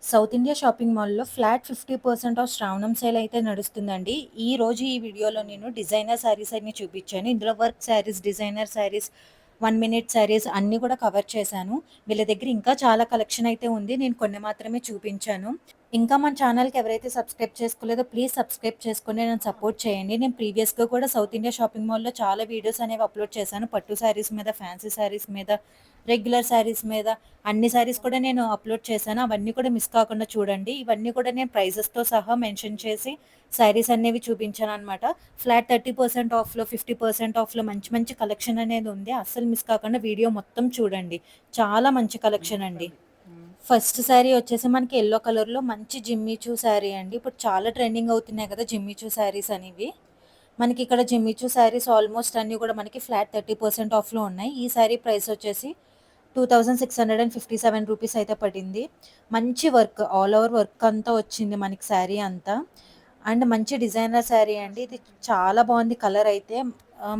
South India shopping మాల్‌లో flat 50% of శ్రావణం sale అయితే నడుస్తుందండి. ఈరోజు ఈ వీడియోలో నేను డిజైనర్ శారీస్ అన్ని చూపించాను. ఇందులో work saris, designer saris, 1 minute saris అన్నీ కూడా కవర్ చేశాను. వీళ్ళ దగ్గర ఇంకా చాలా కలెక్షన్ అయితే ఉంది. నేను కొన్ని మాత్రమే చూపించాను. ఇంకా మన ఛానల్‌కి ఎవరైతే సబ్స్క్రైబ్ చేసుకోలేదో ప్లీజ్ సబ్స్క్రైబ్ చేసుకొని నన్ను సపోర్ట్ చేయండి. నేను ప్రీవియస్‌గా కూడా సౌత్ ఇండియా షాపింగ్ మాల్‌లో చాలా వీడియోస్ అనేవి అప్‌లోడ్ చేశాను. పట్టు శారీస్ మీద, ఫ్యాన్సీ శారీస్ మీద, రెగ్యులర్ శారీస్ మీద అన్ని శారీస్ కూడా నేను అప్‌లోడ్ చేశాను. అవన్నీ కూడా మిస్ కాకుండా చూడండి. ఇవన్నీ కూడా నేను ప్రైజెస్‌తో సహా మెన్షన్ చేసి శారీస్ అనేవి చూపించాననమాట. ఫ్లాట్ 30% ఆఫ్‌లో, 50% ఆఫ్‌లో మంచి మంచి కలెక్షన్ అనేది ఉంది. అస్సలు మిస్ కాకుండా వీడియో మొత్తం చూడండి. చాలా మంచి కలెక్షన్ అండి. ఫస్ట్ శారీ వచ్చేసి మనకి యెల్లో కలర్‌లో మంచి జిమ్మిచూ శారీ అండి. ఇప్పుడు చాలా ట్రెండింగ్ అవుతున్నాయి కదా! జిమ్మిచూ శారీస్ అనేవి. మనకి ఇక్కడ జిమ్మిచూ శారీస్ ఆల్మోస్ట్ అన్నీ కూడా మనకి ఫ్లాట్ 30% ఆఫ్‌లో ఉన్నాయి. ఈ శారీ ప్రైస్ వచ్చేసి రూ. 2657 అయితే పడింది. మంచి వర్క్ ఆల్ ఓవర్ వర్క్ అంతా వచ్చింది మనకి శారీ అంతా. అండ్ మంచి డిజైనర్ శారీ అండి. ఇది చాలా బాగుంది కలర్ అయితే.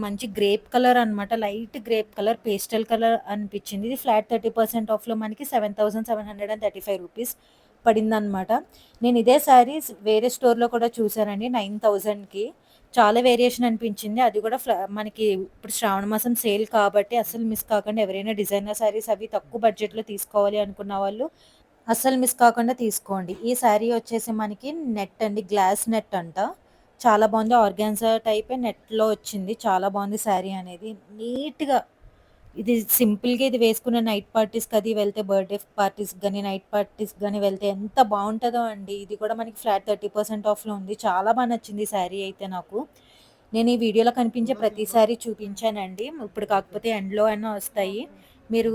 మంచి గ్రేప్ కలర్ అనమాట. Light grape colour, pastel colour అనిపించింది. ఇది ఫ్లాట్ 30% ఆఫ్‌లో మనకి రూ. 7735 పడిందనమాట. నేను ఇదే శారీ వేరే స్టోర్‌లో కూడా చూసానండి 9000కి. చాలా వేరియేషన్ అనిపించింది. అది కూడా మనకి ఇప్పుడు శ్రావణ మాసం సేల్ కాబట్టి అస్సలు మిస్ కాకండి. ఎవరైనా డిజైనర్ శారీస్ అవి తక్కువ బడ్జెట్‌లో తీసుకోవాలి అనుకున్న వాళ్ళు అస్సలు మిస్ కాకుండా తీసుకోండి. ఈ శారీ వచ్చేసి మనకి నెట్ అండి. గ్లాస్ నెట్ అంట. చాలా బాగుంది. ఆర్గాన్జా టైపే నెట్‌లో వచ్చింది. చాలా బాగుంది శారీ అనేది. నీట్‌గా ఇది సింపుల్‌గా ఇది వేసుకున్న నైట్ పార్టీస్‌కి అది వెళ్తే బర్త్‌డే పార్టీస్‌కి గాని, నైట్ పార్టీస్‌కి గాని వెళ్తే ఎంత బావుంటదో అండి. ఇది కూడా మనకి ఫ్లాట్ 30% ఆఫ్‌లో ఉంది. చాలా బా నచ్చింది ఈ శారీ అయితే నాకు. నేను ఈ వీడియోలో కనిపించే ప్రతి శారీ చూపించానండి. ఇప్పుడు కాకపోతే ఎండ్‌లో అయినా వస్తాయి. మీరు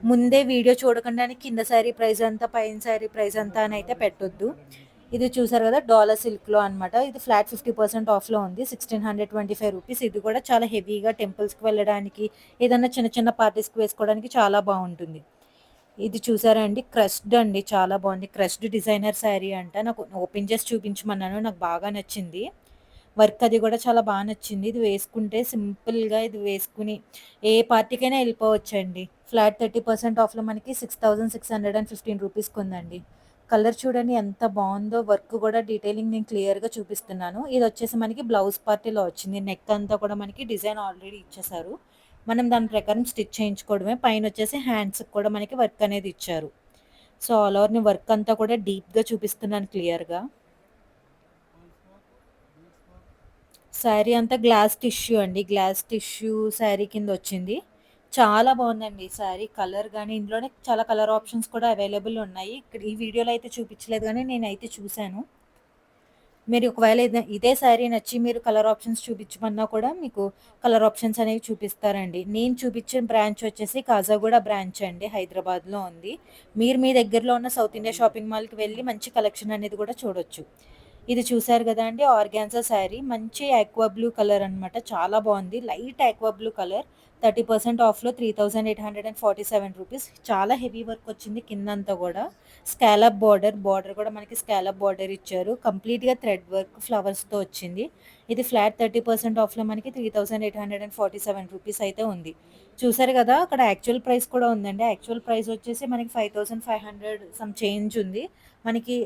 ముందే వీడియో చూడకుండానే కింద శారీ ప్రైస్ ఎంత, పైన శారీ ప్రైస్ ఎంత అని అయితే పెట్టొద్దు. ఇది చూసారు కదా! డాలర్ సిల్క్‌లో అనమాట. ఇది ఫ్లాట్ 50% ఆఫ్‌లో ఉంది. రూ. 1625. ఇది కూడా చాలా హెవీగా టెంపుల్స్‌కి వెళ్ళడానికి, ఏదన్నా చిన్న చిన్న పార్టీస్‌కి వేసుకోవడానికి చాలా బావుంటుంది. ఇది చూసారా అండి? క్రష్డ్ అండి. చాలా బావుంది. క్రష్డ్ డిజైనర్ శారీ అంట. నాకు ఓపెన్ చేసి చూపించమన్నాను. నాకు బాగా నచ్చింది. వర్క్ అది కూడా చాలా బా నచ్చింది. ఇది వేసుకుంటే సింపుల్‌గా ఇది వేసుకొని ఏ పార్టీకైనా ఎళ్ళిపోవచ్చండి. ఫ్లాట్ 30% ఆఫ్‌లో మనకి రూ. 6615 ఉందండి. కలర్ చూడండి ఎంత బావుందో. వర్క్ కూడా డీటెయిలింగ్ నేను క్లియర్‌గా చూపిస్తున్నాను. ఇదొచ్చేసి మనకి బ్లౌజ్ పార్ట్ వచ్చింది. నెక్ అంతా కూడా మనకి డిజైన్ ఆల్రెడీ ఇచ్చేసారు. మనం దాని ప్రకారం స్టిచ్ చేయించుకోవడమే. పైనొచ్చేసి హ్యాండ్స్‌కి కూడా మనకి వర్క్ అనేది ఇచ్చారు. సో, ఆల్ ఓవర్ నేను వర్క్ అంతా కూడా డీప్‌గా చూపిస్తున్నాను క్లియర్‌గా. శారీ అంతా గ్లాస్ టిష్యూ అండి. గ్లాస్ టిష్యూ శారీ కిందొచ్చింది. చాలా బావుందండి ఈ శారీ. కలర్ గాని, ఇందులోనే చాలా కలర్ ఆప్షన్స్ కూడా అవైలబుల్ ఉన్నాయి. ఇక్కడ ఈ వీడియోలో అయితే చూపించలేదు గానీ, నేనైతే చూసాను. మీరు ఒకవేళ ఇదే శారీ నచ్చి మీరు కలర్ ఆప్షన్స్ చూపించమన్నా కూడా మీకు కలర్ ఆప్షన్స్ అనేవి చూపిస్తారండి. నేను చూపించిన బ్రాంచ్ వచ్చేసి కాజాగూడ బ్రాంచ్ అండి. హైదరాబాద్‌లో ఉంది. మీరు మీ దగ్గరలో ఉన్న సౌత్ ఇండియా షాపింగ్ మాల్‌కి వెళ్ళి మంచి కలెక్షన్ అనేది కూడా చూడొచ్చు. ఇది చూసారు గదండీ! ఆర్గాన్జా శారీ. మంచి ఆక్వా బ్లూ కలర్ అనమాట. చాలా బావుంది. Light aqua blue colour. 30% ఆఫ్‌లో రూ. 3847. చాలా హెవీ వర్క్ వచ్చింది కిందంతా గూడా. స్కాలప్ బార్డర్ కూడా మనకి స్కాలప్ బార్డర్ ఇచ్చారు. కంప్లీట్‌గా థ్రెడ్ వర్క్ ఫ్లవర్స్‌తో వచ్చింది. ఇది ఫ్లాట్ 30% ఆఫ్‌లో మనకి రూ. 3847 అయితే ఉంది. చూసారు గదా! అక్కడ యాక్చువల్ ప్రైస్ కూడా ఉందండి. యాక్చువల్ ప్రైస్ వచ్చేసి మనకి 5500 సమ్ చేంజ్ ఉంది. మనకి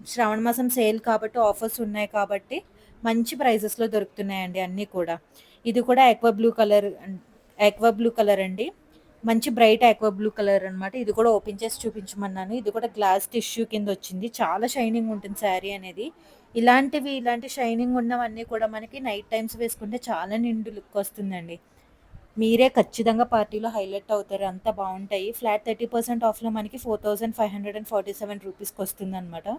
శ్రావణ మాసం సేల్ కాబట్టి ఆఫర్స్ ఉన్నాయి కాబట్టి మంచి ప్రైజెస్‌లో దొరుకుతున్నాయండి అన్నీ కూడా. ఇది కూడా ఆక్వా బ్లూ కలర్ అండి. మంచి బ్రైట్ ఆక్వా బ్లూ కలర్ అనమాట. ఇది కూడా ఓపెన్ చేసి చూపించమన్నాను. ఇది కూడా గ్లాస్ టిష్యూ కిందొచ్చింది. చాలా షైనింగ్ ఉంటుంది శారీ అనేది. ఇలాంటి షైనింగ్ ఉన్నవన్నీ కూడా మనకి నైట్ టైమ్స్ వేసుకుంటే చాలా నిండు లుక్ వస్తుందండి. మీరే ఖచ్చితంగా పార్టీలో హైలైట్ అవుతారు. అంత బావుంటాయి. ఫ్లాట్ 30% ఆఫ్‌లో మనకి రూ. 4547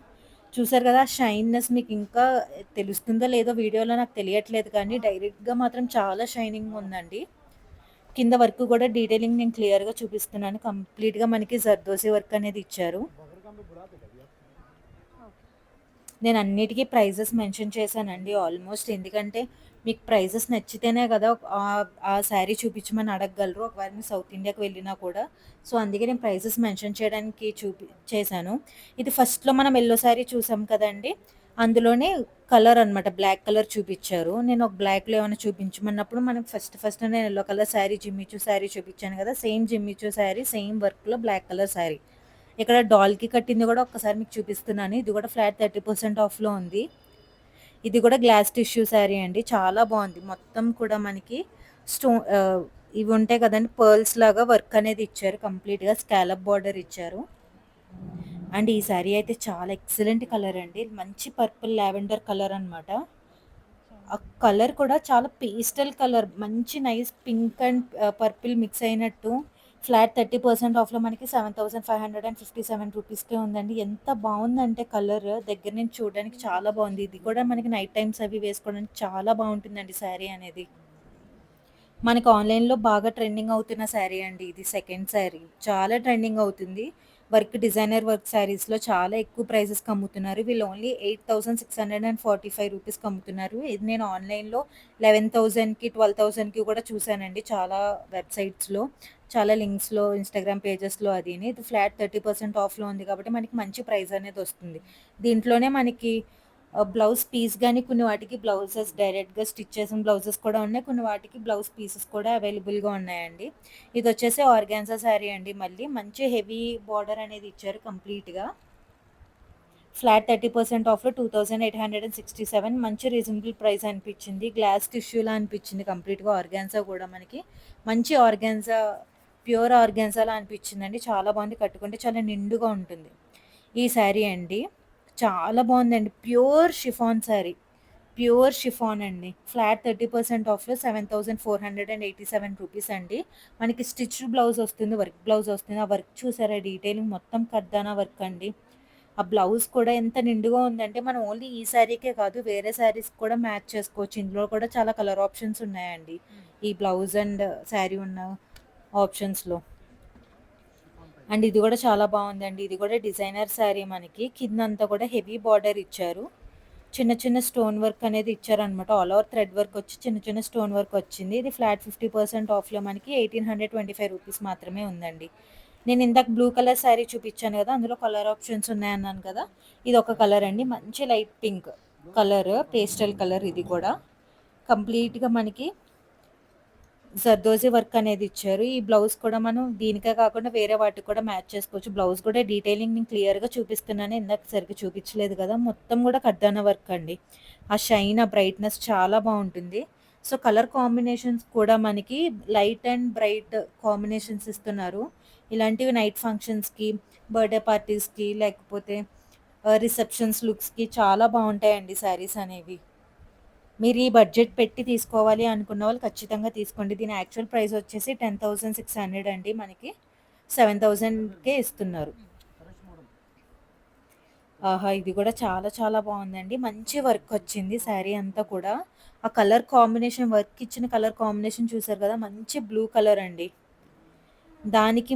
చూసారు కదా! షైనెస్ మీకు ఇంకా తెలుస్తుందో లేదో వీడియోలో నాకు తెలియట్లేదు కానీ డైరెక్ట్‌గా మాత్రం చాలా షైనింగ్ ఉందండి. కింద వర్క్ కూడా డీటెయిలింగ్ నేను క్లియర్‌గా చూపిస్తున్నాను. కంప్లీట్‌గా మనకి జర్దోసి వర్క్ అనేది ఇచ్చారు. నేను అన్నిటికి ప్రైజెస్ మెన్షన్ చేశానండి ఆల్మోస్ట్. ఎందుకంటే మీకు ప్రైజెస్ నచ్చితేనే కదా ఆ శారీ చూపించమని అడగగలరు. ఒకవేళ మీరు సౌత్ ఇండియాకి వెళ్ళినా కూడా. సో, అందుకే నేను ప్రైజెస్ మెన్షన్ చేయడానికి చేశాను. ఇది ఫస్ట్‌లో మనం యెల్లో శారీ చూసాం కదండీ! అందులోనే కలర్ అనమాట. బ్లాక్ కలర్ చూపిచ్చారు. నేను ఒక బ్లాక్‌లో ఏమైనా చూపించమన్నప్పుడు మనకు ఫస్ట్ నేను yellow colour sari Jimmy Choo sari చూపించాను కదా! సేమ్ జిమ్మిచూ శారీ, సేమ్ వర్క్‌లో బ్లాక్ కలర్ శారీ. ఇక్కడ డాల్‌కి కట్టింది గూడా ఒక్కసారి మీకు చూపిస్తున్నాను. ఇది గూడా ఫ్లాట్ 30% ఆఫ్‌లో ఉంది. ఇది కూడా గ్లాస్ టిష్యూ శారీ అండి. చాలా బావుంది. మొత్తం కూడా మనకి స్టో ఆహ్, ఇవి ఉంటాయి కదండీ! పర్ల్స్ లాగా వర్క్ అనేది ఇచ్చారు. కంప్లీట్‌గా స్కాలప్ బార్డర్ ఇచ్చారు. అండ్ ఈ శారీ అయితే చాలా ఎక్సలెంట్ కలర్ అండి. మంచి పర్పుల్ లావెండర్ కలర్ అనమాట. ఆ కలర్ కూడా చాలా పేస్టల్ కలర్. మంచి nice pink and purple mix అయినట్టు ఫ్లాట్ 30% ఆఫ్‌లో మనకి 7,557 రూపీస్‌కే ఉందండి. ఎంత బావుందంటే కలర్ దగ్గర నుంచి చూడడానికి చాలా బావుంది. ఇది కూడా మనకి నైట్ టైమ్స్ అవి వేసుకోవడానికి చాలా బావుంటుందండి శారీ అనేది. మనకు ఆన్‌లైన్‌లో బాగా ట్రెండింగ్ అవుతున్న శారీ అండి ఇది. సెకండ్ శారీ. చాలా ట్రెండింగ్ అవుతుంది. డిజైనర్ వర్క్ శారీస్‌లో చాలా ఎక్కువ ప్రైజెస్‌కి అమ్ముతున్నారు. వీళ్ళు ఓన్లీ 8,645 రూపీస్‌కి అమ్ముతున్నారు. ఇది నేను ఆన్‌లైన్‌లో 11,000కి, 12,000కి కూడా చూసానండి చాలా వెబ్‌సైట్స్‌లో. చాలా లింక్స్‌లో, ఇన్‌స్టాగ్రామ్ పేజెస్‌లో అదీని. ఇది ఫ్లాట్ 30% ఆఫ్‌లో ఉంది కాబట్టి మనకి మంచి ప్రైస్ అనేదొస్తుంది. దీంట్లోనే మనకి బ్లౌజ్ పీస్ గాని కొన్ని వాటికి బ్లౌజెస్ డైరెక్ట్‌గా స్టిచ్ చేసిన బ్లౌజెస్ కూడా ఉన్నాయి. కొన్ని వాటికి బ్లౌజ్ పీసెస్ కూడా అవైలబుల్‌గా ఉన్నాయండి. ఇదొచ్చేసి ఆర్గాన్జా శారీ అండి మళ్ళీ. మంచి హెవీ బార్డర్ అనేది ఇచ్చారు కంప్లీట్‌గా. ఫ్లాట్ 30% ఆఫ్‌లో 2,867 మంచి రీజనబుల్ ప్రైస్ అనిపిచ్చింది. గ్లాస్ టిష్యూలా అనిపిచ్చింది కంప్లీట్‌గా ఆర్గాన్జా గూడా మనకి. మంచి ఆర్గాన్జా ప్యూర్ ఆర్గాన్జాలా అనిపిచ్చిందండి. చాలా బావుంది. కట్టుకుంటే చాలా నిండుగా ఉంటుంది. ఈ శారీ అండి. చాలా బావుందండి. Pure chiffon sari. Pure chiffon అండి. ఫ్లాట్ 30% ఆఫ్‌లో 7,487 రూపీస్ అండి. మనకి స్టిచ్డ్ బ్లౌజ్ వస్తుంది. వర్క్ బ్లౌజ్ వస్తుంది. ఆ వర్క్ చూసారా డీటెయిలింగ్ మొత్తం కర్దానా వర్క్ అండి. ఆ బ్లౌజ్ కూడా ఎంత నిండుగా ఉందంటే మనం ఓన్లీ ఈ శారీకే కాదు వేరే శారీస్‌కి కూడా మ్యాచ్ చేసుకోవచ్చు. ఇందులో కూడా చాలా కలర్ ఆప్షన్స్ ఉన్నాయండి. ఈ బ్లౌజ్ అండ్ శారీ ఉన్న ఆప్షన్స్‌లో. అండ్ ఇది కూడా చాలా బావుందండి. ఇది కూడా డిజైనర్ శారీ మనకి. కిందంతా కూడా హెవీ బార్డర్ ఇచ్చారు. చిన్న చిన్న స్టోన్ వర్క్ అనేది ఇచ్చారనమాట. ఆల్ ఓవర్ థ్రెడ్ వర్క్ వచ్చి చిన్న చిన్న స్టోన్ వర్క్ వచ్చింది. ఇది ఫ్లాట్ 50% ఆఫ్‌లో మనకి 1,825 రూపీస్ మాత్రమే ఉందండి. నేను ఇందాక బ్లూ కలర్ శారీ చూపించాను కదా! అందులో కలర్ ఆప్షన్స్ ఉన్నాయన్నాను కదా! ఇదొక కలర్ అండి. మంచి light pink colour, pastel colour ఇది కూడా. కంప్లీట్‌గా మనకి జర్దోజీ వర్క్ అనేది ఇచ్చారు. ఈ బ్లౌజ్ కూడా మనం దీనికే కాకుండా వేరే వాటికి కూడా మ్యాచ్ చేసుకోవచ్చు. బ్లౌజ్ కూడా డీటెయిలింగ్ నేను క్లియర్‌గా చూపిస్తున్నాను. ఇందాక సరిగ్గా చూపించలేదు కదా! మొత్తం కూడా కడ్దానా వర్క్ అండి. ఆ షైన్, ఆ బ్రైట్‌నెస్ చాలా బావుంటుంది. సో, కలర్ కాంబినేషన్స్ కూడా మనకి లైట్ అండ్ బ్రైట్ కాంబినేషన్స్ ఇస్తున్నారు. ఇలాంటివి నైట్ ఫంక్షన్స్‌కి, బర్త్‌డే పార్టీస్‌కి లేకపోతే రిసెప్షన్స్ లుక్స్‌కి చాలా బావుంటాయండి శారీస్ అనేవి. మీరు ఈ బడ్జెట్ పెట్టి తీసుకోవాలి అనుకున్న వాళ్ళు ఖచ్చితంగా తీసుకోండి. దీని యాక్చువల్ ప్రైస్ వచ్చేసి 10,600 అండి మనకి. 7,000కే ఇస్తున్నారు. ఆహా! ఇది కూడా చాలా చాలా బావుందండి. మంచి వర్క్ వచ్చింది శారీ అంతా కూడా. ఆ కలర్ కాంబినేషన్ వర్క్ ఇచ్చిన కలర్ కాంబినేషన్ చూసారు కదా! మంచి బ్లూ కలర్ అండి. దానికి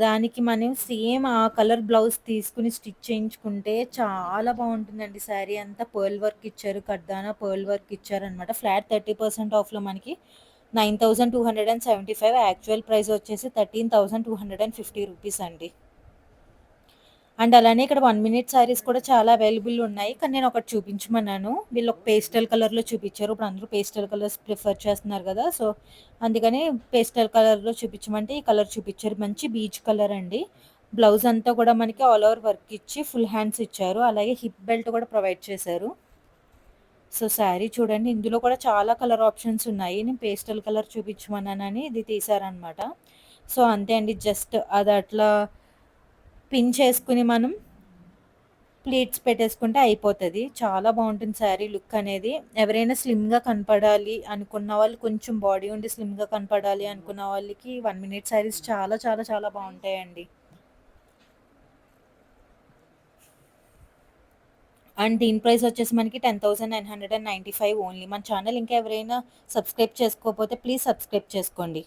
దానికి మనం సేమ్ ఆ కలర్ బ్లౌజ్ తీసుకొని స్టిచ్ చేయించుకుంటే చాలా బావుంటుందండి శారీ అంతా. పర్ల్ వర్క్ ఇచ్చారు. కడ్దానా పర్ల్ వర్క్ ఇచ్చారనమాట. ఫ్లాట్ 30% ఆఫ్‌లో మనకి 9,275 యాక్చువల్ ప్రైస్ వచ్చేసి 13,250 రూపీస్ అండి. అండ్ అలానే ఇక్కడ 1 మినిట్ శారీస్ కూడా చాలా అవైలబుల్ ఉన్నాయి. కానీ నేను ఒకటి చూపించమన్నాను. వీళ్ళు ఒక పేస్టల్ కలర్‌లో చూపించారు. ఇప్పుడు అందరూ పేస్టల్ కలర్స్ ప్రిఫర్ చేస్తున్నారు కదా! సో, అందుకని పేస్టల్ కలర్‌లో చూపించమంటే ఈ కలర్ చూపించారు. మంచి బీచ్ కలర్ అండి. బ్లౌజ్ అంతా కూడా మనకి ఆల్ ఓవర్ వర్క్ ఇచ్చి ఫుల్ హ్యాండ్స్ ఇచ్చారు. అలాగే హిప్ బెల్ట్ కూడా ప్రొవైడ్ చేశారు. సో, శారీ చూడండి. ఇందులో కూడా చాలా కలర్ ఆప్షన్స్ ఉన్నాయి. నేను పేస్టల్ కలర్ చూపించమన్నానని ఇది తీశారనమాట. సో, అంతే అండి. జస్ట్ అది అట్లా పిన్ చేసుకొని మనం ప్లీట్స్ పెట్టేసుకుంటే అయిపోతది. చాలా బావుంటుంది శారీ లుక్ అనేది. ఎవరైనా స్లిమ్‌గా కనపడాలి అనుకున్న వాళ్ళు, కొంచెం బాడీ ఉండి స్లిమ్‌గా కనపడాలి అనుకున్న వాళ్ళకి 1 మినిట్ శారీస్ చాలా చాలా చాలా బావుంటాయండి. అండ్ దీని ప్రైస్ వచ్చేసి మనకి 10,995 ఓన్లీ. మన ఛానల్ ఇంకా ఎవరైనా సబ్స్క్రైబ్ చేసుకోకపోతే ప్లీజ్ సబ్స్క్రైబ్ చేసుకోండి.